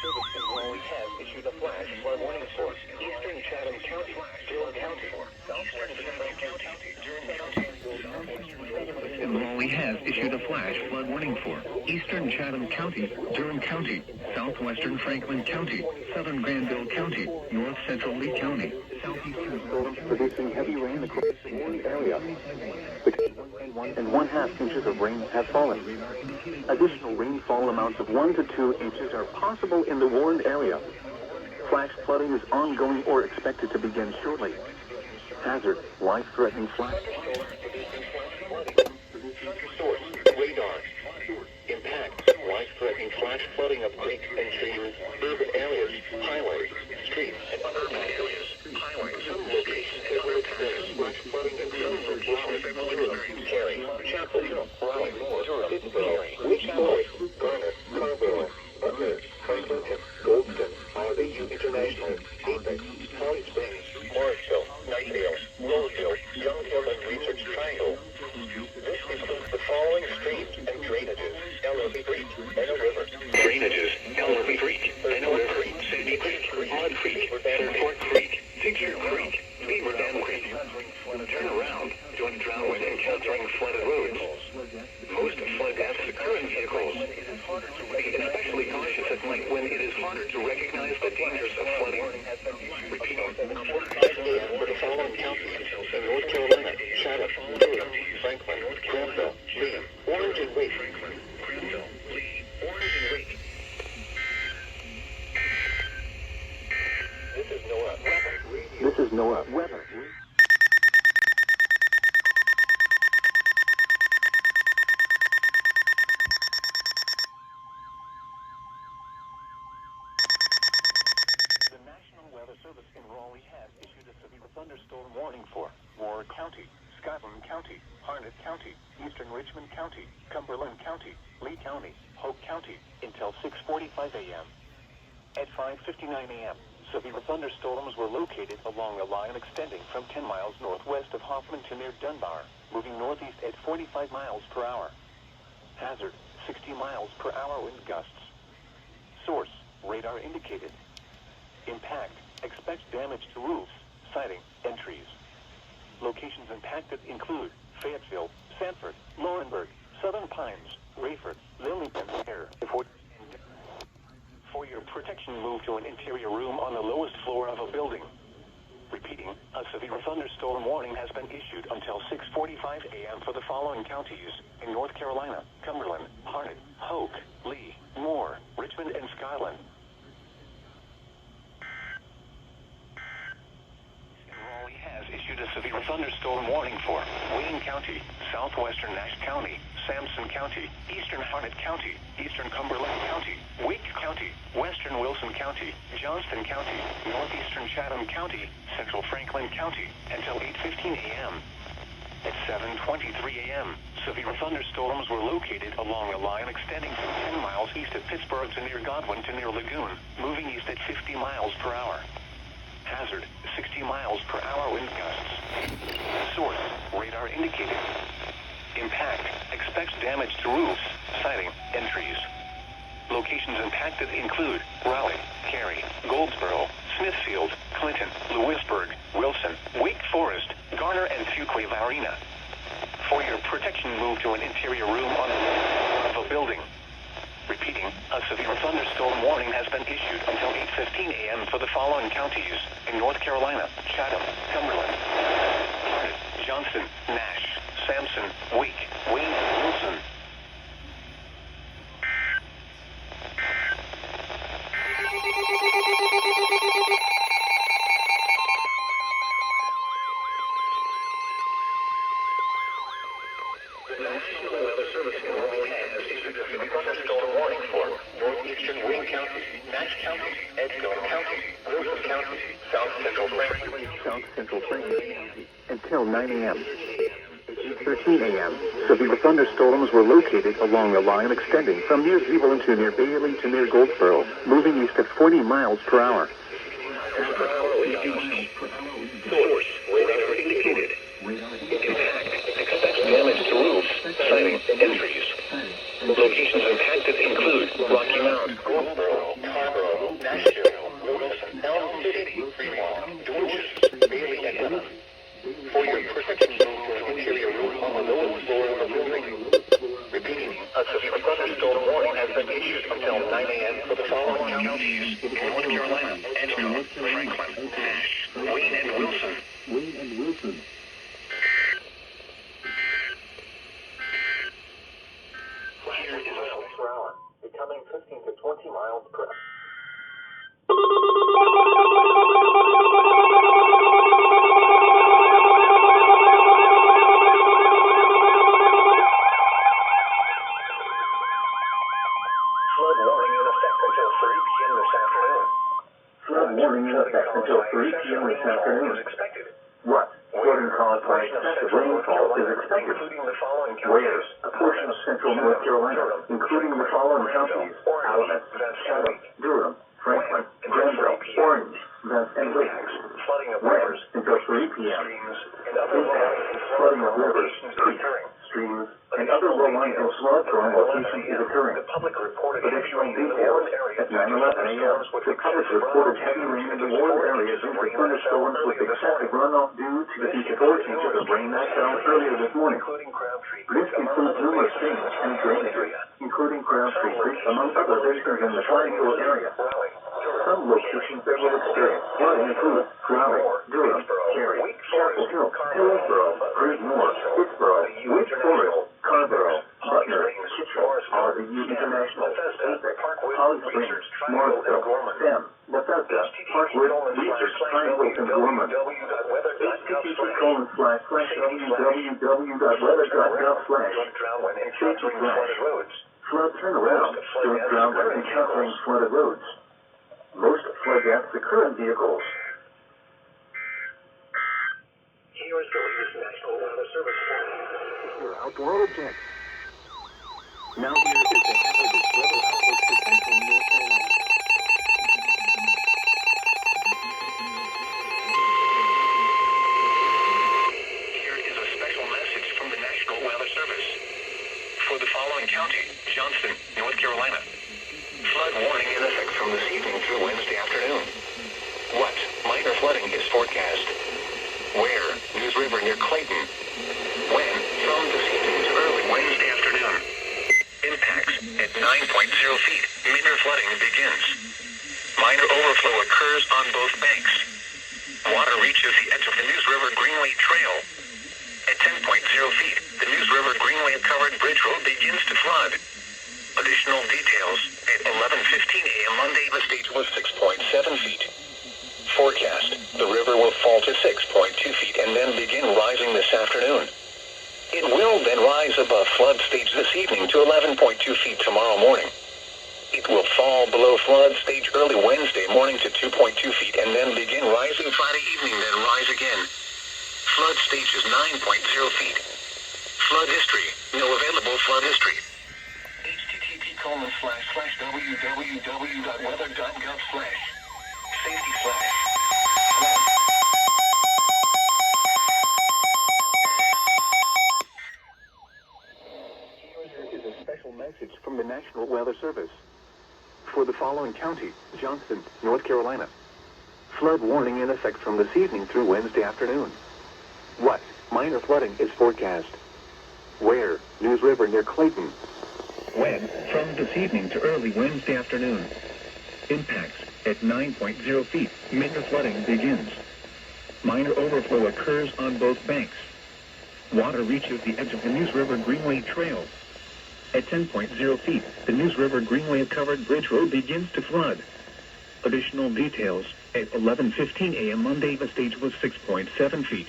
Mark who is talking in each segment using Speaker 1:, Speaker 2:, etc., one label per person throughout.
Speaker 1: Service in Raleigh has issued a flash flood warning for eastern Chatham County, Durham County, southwestern Chatham County, Durham County. Raleigh has issued a flash flood warning for eastern Chatham County, Durham County, southwestern Franklin County, southern Granville County, north central Lee County, southeastern storms producing heavy rain across the area. And 1/2 inches of rain have fallen. Additional rainfall amounts of 1 to 2 inches are possible in the warned area. Flash flooding is ongoing or expected to begin shortly. Hazard, life-threatening flash. Source, radar. Impact, life-threatening flash flooding of creeks and streams, urban areas, highways, streets, and urban areas, highways. Some locations will experience flash flooding and some locations Cary, Chapel Hill, Raleigh, Durham, Pittsburgh, Wake Forest, Garner, Carville, Butler, Franklin, Goldston, RBU International, Apex, Holly Springs, Morrisville, Knightdale, Roseville, Young Hill and Research Triangle. This includes the following streams and drainages: Ellerby Creek, Enno River. Drainages: Ellerby Creek, Enno River, Sandy Creek, Mud Creek, Fairport Creek, Figure Creek, Beaver Dam Creek. Turn around to drown when encountering flooded roads. Most flood deaths occur in vehicles. Be especially cautious at night when it is harder to recognize the dangers of flooding. Repeating. 5 a.m. for the following counties in North Carolina: Chatham, Durham, Franklin, Granville, Lee, Orange and Wake. Orange and Wake. This is NOAA weather. This is NOAA weather. The National Weather Service in Raleigh has issued a severe thunderstorm warning for Ward County, Scotland County, Harnett County, Eastern Richmond County, Cumberland County, Lee County, Hope County, until 6:45 a.m. At 5:59 a.m., severe thunderstorms were located along a line extending from 10 miles northwest of Hoffman to near Dunbar, moving northeast at 45 miles per hour. Hazard, 60 miles per hour wind gusts. Source, radar indicated. Impact, expect damage to roofs, siding, and trees. Locations impacted include Fayetteville, Sanford, Laurinburg, Southern Pines, Rayford, Lillington, Air. For your protection, move to an interior room on the lowest floor of a building. Repeating, a severe thunderstorm warning has been issued until 6:45 a.m. for the following counties in North Carolina: Cumberland, Harnett, Hoke, Lee, Moore, Richmond, and Skyland. Raleigh has issued a severe thunderstorm warning for Wayne County, southwestern Nash County, Sampson County, eastern Harnett County, eastern Cumberland County, Wake County, western Wilson County, Johnston County, northeastern Chatham County, central Franklin County, until 8:15 a.m. At 7:23 a.m., severe thunderstorms were located along a line extending from 10 miles east of Pittsburgh to near Godwin to near Lagoon, moving east at 50 miles per hour. Hazard, 60 miles per hour wind gusts. Source, radar indicated. Impact, expect damage to roofs, siding, and trees. Locations impacted include Raleigh, Cary, Goldsboro, Smithfield, Clinton, Lewisburg, Wilson, Wake Forest, Garner, and Fuquay-Varina. For your protection, move to an interior room on the floor of a building. Repeating, a severe thunderstorm warning has been issued until 8:15 a.m. for the following counties in North Carolina: Chatham, Cumberland, Harnett, Johnson, Nash, Sampson, Wake, Wayne, Wilson. The National Weather Service in Raleigh has issued a severe thunderstorm warning for northeastern Wayne County, Nash County, Edgecombe County, Wilson County, south central Franklin, until 9 a.m. 13 a.m., severe thunderstorms were located along a line extending from near Cleveland to near Bailey to near Goldsboro, moving east at 40 miles per hour. Source, radar indicated. Impact, expect damage to roofs, siding, and trees. Locations impacted include Rocky Mount, Goldsboro, Carrboro, Nashville, Wilson, Elm City, Fremont, Georges, Bailey, and Lennon. For your protection, move to an interior room on the lowest floor of the building. Repeating, a severe thunderstorm warning has been issued until 9 a.m. for the following counties: North Carolina, Edgehill, Franklin, Nash, Wayne, and Wilson. Here is a south per hour, becoming 15 to 20 miles per hour. Flood warning in effect until 3 p.m. this afternoon.
Speaker 2: Flood warning in effect until 3 p.m. this afternoon. What? Flooding caused by excessive rainfall is expected. Where? A portion of central North Carolina, including the following counties: Alamance, Charlotte, Durham, Franklin, Granville, Orange, Vance, and Lake. When? Until 3 p.m. Impact: flooding of rivers, creeks, streams, and other low-lying and flood-prone locations is occurring. Additional details: at 9:11 a.m., the public reported heavy rain in the warm areas due to thunderstorms with excessive runoff due to the deportation of the rain that fell earlier this morning. This includes numerous streams and drainages, including Crabtree Creek, among other basins in the Triangle area. Some locations that will experience flooding include Raleigh, Durham, Cary, Chapel Hill, Hillsborough, Creedmoor, Pittsboro, Wake Forest, Carrboro, Butner, Kitchener, RVU International, Apex, Holly Springs, Morrisville, Stem, Bethesda, Parkwood, Research, Triangle, and Gorman. http://www.weather.gov/safety/flood turnaround during groundwork encountering flooded roads. Most flood deaths occur in vehicles.
Speaker 1: Here is the latest National Weather Service
Speaker 2: Your outdoor objects. Now here is the hazardous weather outlook for central North Carolina.
Speaker 1: Here is a special message from the National Weather Service. For the following county: Johnston, North Carolina. Flood warning in effect from this evening through Wednesday afternoon. What? Minor flooding is forecast. Where? News River near Clayton. When? From this evening to early Wednesday afternoon. Impacts at 9.0 feet. Minor flooding begins. Minor overflow occurs on both banks. Water reaches the edge of the News River Greenway Trail. At 10.0 feet, the News River Greenway covered bridge road begins to flood. Additional details: at 11:15 a.m. Monday, the stage was 6.7 feet. Forecast: the river will fall to 6.2 feet and then begin rising this afternoon. It will then rise above flood stage this evening to 11.2 feet tomorrow morning. It will fall below flood stage early Wednesday morning to 2.2 feet and then begin rising Friday evening, then rise again. Flood stage is 9.0 feet. Flood history: no available flood history. http://www.weather.gov/safety/flood.
Speaker 2: Here is a special message from the National Weather Service. For the following county: Johnston, North Carolina. Flood warning in effect from this evening through Wednesday afternoon. What? Minor flooding is forecast. Where? News River near Clayton. When? From this evening to early Wednesday afternoon. Impacts at 9.0 feet. Minor flooding begins. Minor overflow occurs on both banks. Water reaches the edge of the News River Greenway Trail. At 10.0 feet, the News River Greenway covered bridge road begins to flood. Additional details: at 11:15 a.m. Monday, the stage was 6.7 feet.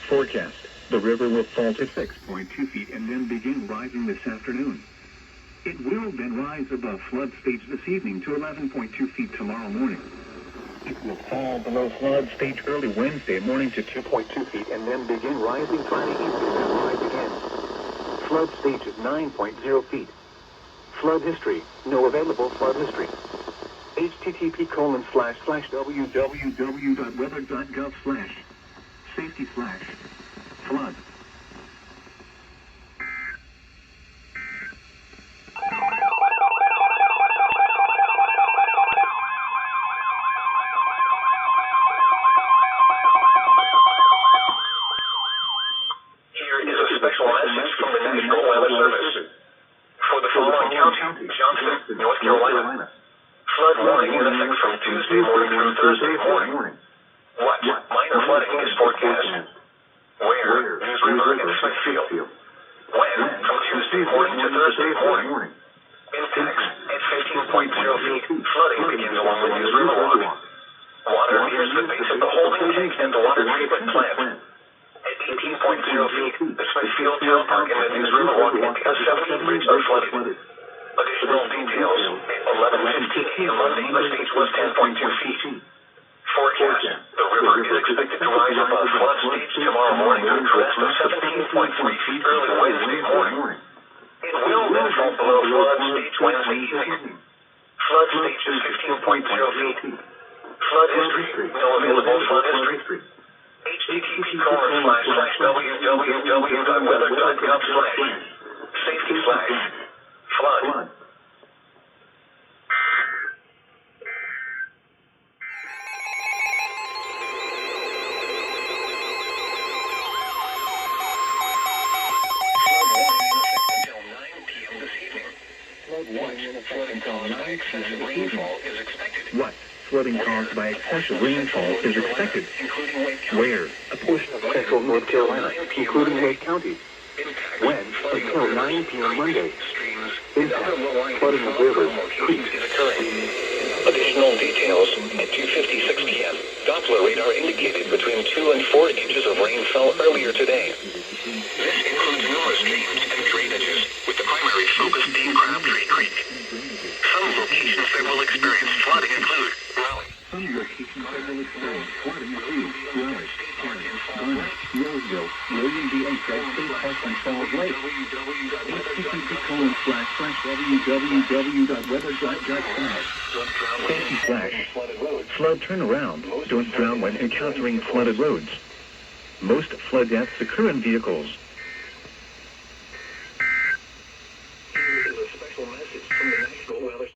Speaker 2: Forecast: the river will fall to 6.2 feet and then begin rising this afternoon. It will then rise above flood stage this evening to 11.2 feet tomorrow morning. It will fall below flood stage early Wednesday morning to 2.2 feet and then begin rising Friday evening and rise again. Flood stage is 9.0 feet. Flood history: no available flood history. http://www.weather.gov/safety/flood.
Speaker 1: Johnston, North Carolina. Flood warning in effect from Tuesday morning through Thursday morning. What? Minor flooding is forecast. Where? News River and Smithfield. When? From Tuesday morning to Thursday morning. Impacts at 15.0 feet. Flooding begins along the News River Walk. Water nears the base of the holding tank and the water treatment plant. At 18.0 feet, the Smithfield Town Park and the News River Walk and the 17 bridge are flooded. Additional details. At 11:15 a.m. Monday, the stage was 10.2 feet. Forecast. The river is expected to rise above flood stage tomorrow morning to a crest of 17.3 feet early Wednesday morning. It will then fall below flood stage Wednesday evening. Flood stage is 15.0 feet. Flood history. No available flood history. http://www.weather.gov/safety/flood.
Speaker 2: What? Flooding caused by excessive rainfall is expected. Where? A portion of central North Carolina, including Wake County. When? Until 9 p.m. Monday. Impact. Flooding of rivers, creeks.
Speaker 1: Additional details at 2:56 p.m. Doppler radar indicated between 2 and 4 inches of rain fell earlier today. This includes numerous streams and drainages, with the primary focus being Crabtree Creek. Some locations that will experience flooding include Raleigh.
Speaker 2: Roseville, William B. State Park and Falls Lake. http://www.weather.gov/. Safety flash. Flood turnaround. Don't drown when encountering flooded roads. Most flood deaths occur in vehicles